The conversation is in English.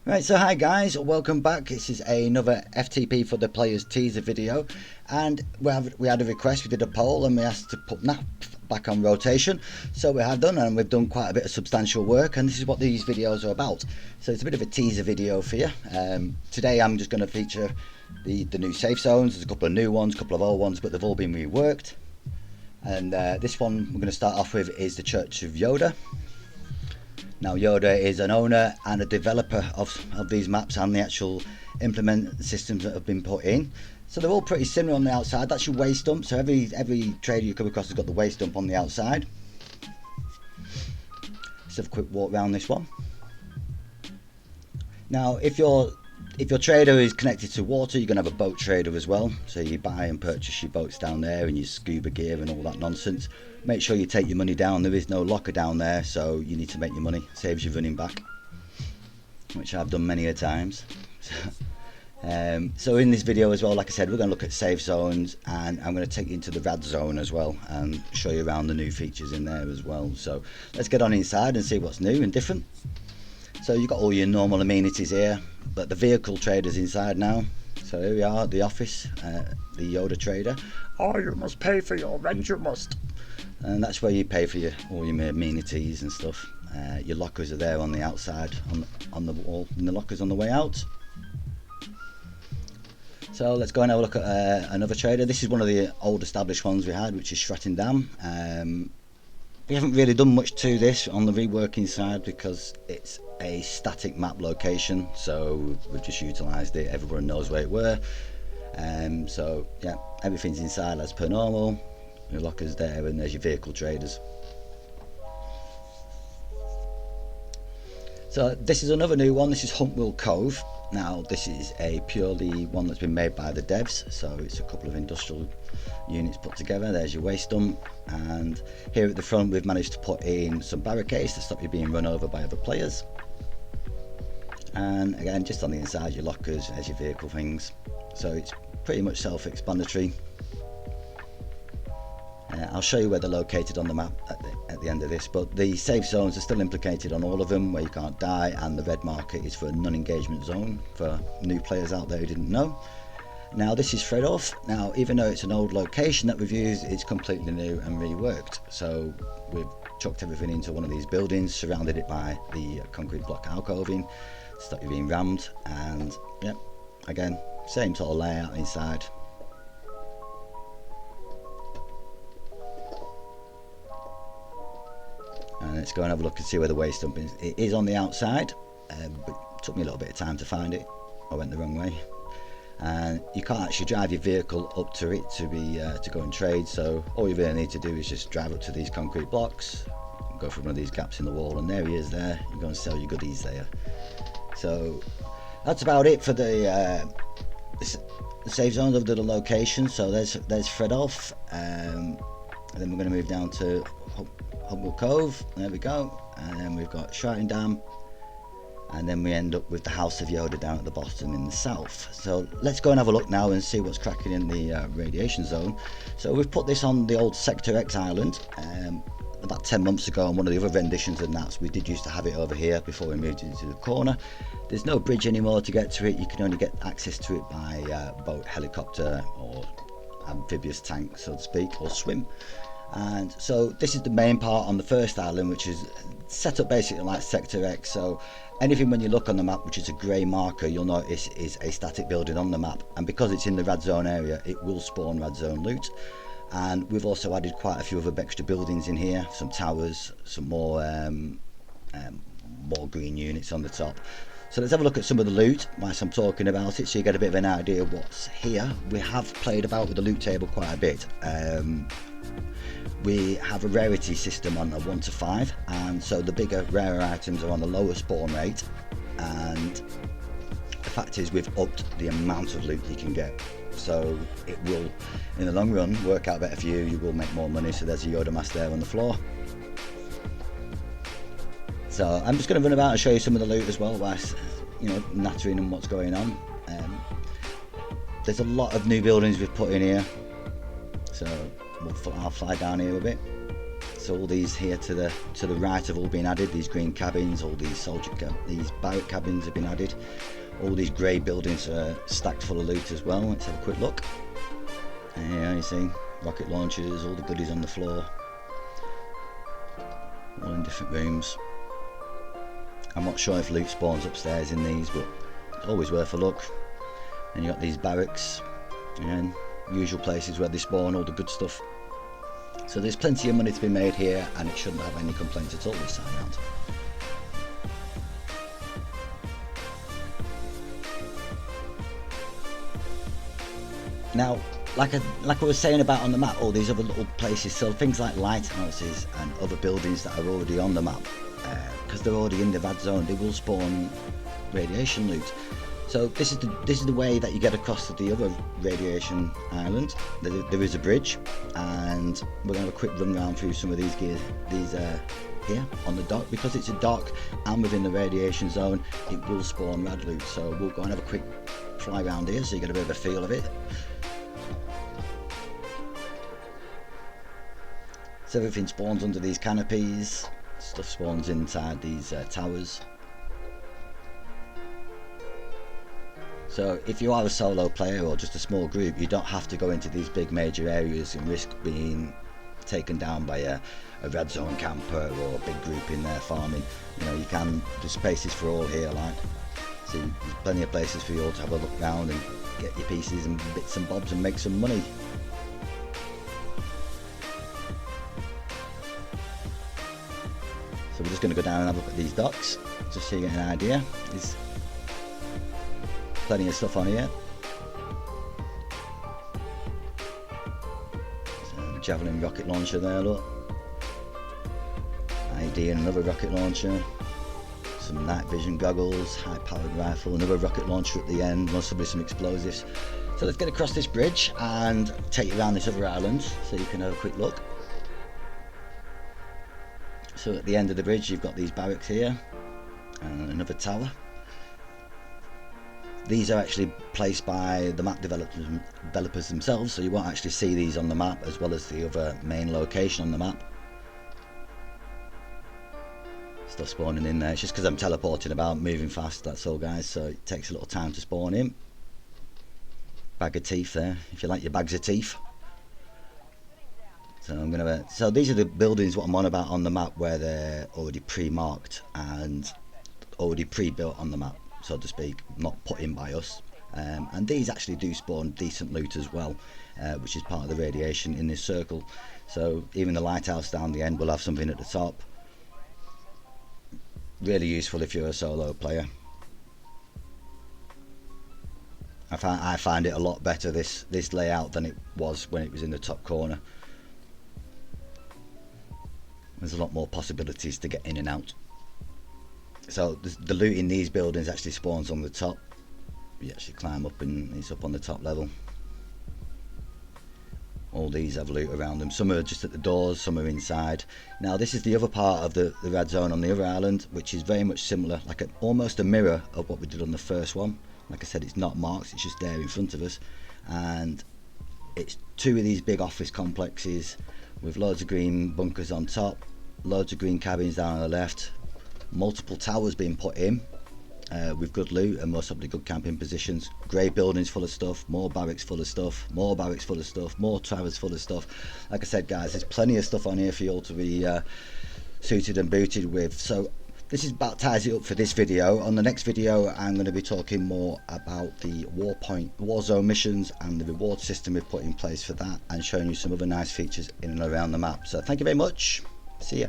Right, so hi guys, welcome back. This is another FTP for the Players teaser video, and we had a request. We did a poll and we asked to put Napf back on rotation, so we have done, and we've done quite a bit of substantial work, and this is what these videos are about. So it's a bit of a teaser video for you. Today I'm just going to feature the new safe zones. There's a couple of new ones, a couple of old ones, but they've all been reworked. And this one we're going to start off with is the Church of Yoda. Now Yoda is an owner and a developer of these maps and the actual implement systems that have been put in. So they're all pretty similar on the outside. That's your waste dump. So every trader you come across has got the waste dump on the outside. Let's have a quick walk around this one. Now if your trader is connected to water, you're going to have a boat trader as well. So you buy and purchase your boats down there and your scuba gear and all that nonsense. Make sure you take your money down. There is no locker down there, so you need to make your money. Saves you running back, which I've done many a times. So in this video as well, like I said, we're going to look at safe zones, and I'm going to take you into the rad zone as well and show you around the new features in there as well. So let's get on inside and see what's new and different. So you've got all your normal amenities here, but the vehicle trader's inside now. So here we are at the office, the Yoda trader. Oh, you must pay for your rent, you must. And that's where you pay for all your amenities and stuff. Your lockers are there on the outside, on the wall, and the lockers on the way out. So let's go and have a look at another trader. This is one of the old established ones we had, which is Dam. We haven't really done much to this on the reworking side because it's a static map location, so we've just utilised it. Everyone knows where it were. So yeah, everything's inside as per normal. Your lockers there, and there's your vehicle traders. So this is another new one. This is Huntwell Cove. Now this is a purely one that's been made by the devs, so it's a couple of industrial units put together. There's your waste dump, and here at the front we've managed to put in some barricades to stop you being run over by other players. And again, just on the inside, your lockers, there's your vehicle things. So it's pretty much self-explanatory. I'll show you where they're located on the map at the end of this, but the safe zones are still implicated on all of them where you can't die, and the red marker is for a non-engagement zone for new players out there who didn't know. Now this is Fredoff. Now even though it's an old location that we've used, it's completely new and reworked. So we've chucked everything into one of these buildings, surrounded it by the concrete block alcoving, stop you being rammed, and yeah, again, same sort of layout inside. And let's go and have a look and see where the waste dump is. It is on the outside, but it took me a little bit of time to find it. I went the wrong way. And you can't actually drive your vehicle up to it to go and trade, so all you really need to do is just drive up to these concrete blocks, go through one of these gaps in the wall, and there he is there. You're going to sell your goodies there. So that's about it for the safe zones of the location. So there's Fredoff, and then we're going to move down to Huntwell Cove. There we go. And then we've got Dam, and then we end up with the House of Yoda down at the bottom in the south. So let's go and have a look now and see what's cracking in the radiation zone. So we've put this on the old Sector X island. About 10 months ago, on one of the other renditions of Napf, we did used to have it over here before we moved it into the corner. There's no bridge anymore to get to it. You can only get access to it by boat, helicopter, or amphibious tank, so to speak, or swim. And so this is the main part on the first island, which is set up basically like Sector X. So anything when you look on the map which is a grey marker, you'll notice is a static building on the map, and because it's in the rad zone area, it will spawn rad zone loot. And we've also added quite a few other extra buildings in here, some towers, some more green units on the top. So let's have a look at some of the loot whilst I'm talking about it, so you get a bit of an idea of what's here. We have played about with the loot table quite a bit. We have a rarity system on a 1 to 5, and so the bigger, rarer items are on the lower spawn rate, and the fact is we've upped the amount of loot you can get, so it will in the long run work out better for you. You will make more money. So there's a Yoda mask there on the floor. So I'm just going to run about and show you some of the loot as well whilst, you know, nattering and what's going on. There's a lot of new buildings we've put in here, so I'll fly down here a bit. So all these here to the right have all been added. These green cabins, all these these barrack cabins have been added. All these grey buildings are stacked full of loot as well. Let's have a quick look. Yeah, you see rocket launchers, all the goodies on the floor, all in different rooms. I'm not sure if loot spawns upstairs in these, but it's always worth a look. And you got these barracks, and usual places where they spawn all the good stuff. So there's plenty of money to be made here, and it shouldn't have any complaints at all this time round. Now, like I was saying about on the map, all these other little places, so things like lighthouses and other buildings that are already on the map, because they're already in the rad zone, they will spawn radiation loot. So this is the way that you get across to the other radiation island. There is a bridge, and we're going to have a quick run around through some of these gears, here on the dock. Because it's a dock and within the radiation zone, it will spawn rad loot. So we'll go and have a quick fly around here so you get a bit of a feel of it. So everything spawns under these canopies, stuff spawns inside these towers. So if you are a solo player or just a small group, you don't have to go into these big major areas and risk being taken down by a red zone camper or a big group in there farming. You know, you can, there's spaces for all here, like, so there's plenty of places for you all to have a look round and get your pieces and bits and bobs and make some money. So we're just going to go down and have a look at these docks, just so you get an idea. There's plenty of stuff on here. So, javelin rocket launcher there, look. ID and another rocket launcher. Some night vision goggles, high powered rifle, another rocket launcher at the end, possibly some explosives. So let's get across this bridge and take you around this other island so you can have a quick look. So at the end of the bridge you've got these barracks here and another tower. These are actually placed by the map developers themselves, so you won't actually see these on the map as well as the other main location on the map. Stuff spawning in there, it's just because I'm teleporting about, moving fast, that's all guys, so it takes a little time to spawn in. Bag of teeth there, if you like your bags of teeth. So so these are the buildings what I'm on about on the map, where they're already pre-marked and already pre-built on the map, so to speak, not put in by us. And these actually do spawn decent loot as well, which is part of the radiation in this circle. So even the lighthouse down the end will have something at the top. Really useful if you're a solo player. I find it a lot better, this layout, than it was when it was in the top corner. There's a lot more possibilities to get in and out. So the loot in these buildings actually spawns on the top. You actually climb up and it's up on the top level. All these have loot around them. Some are just at the doors, some are inside. Now this is the other part of the red zone on the other island, which is very much similar, like almost a mirror of what we did on the first one. Like I said, it's not marked, it's just there in front of us. And it's two of these big office complexes with loads of green bunkers on top, loads of green cabins down on the left, multiple towers being put in with good loot and most probably good camping positions, grey buildings full of stuff, more barracks full of stuff, more barracks full of stuff, more towers full of stuff. Like I said guys, there's plenty of stuff on here for you all to be suited and booted with. So this is about ties it up for this video. On the next video I'm going to be talking more about the war zone missions and the reward system we've put in place for that, and showing you some other nice features in and around the map. So thank you very much, see ya.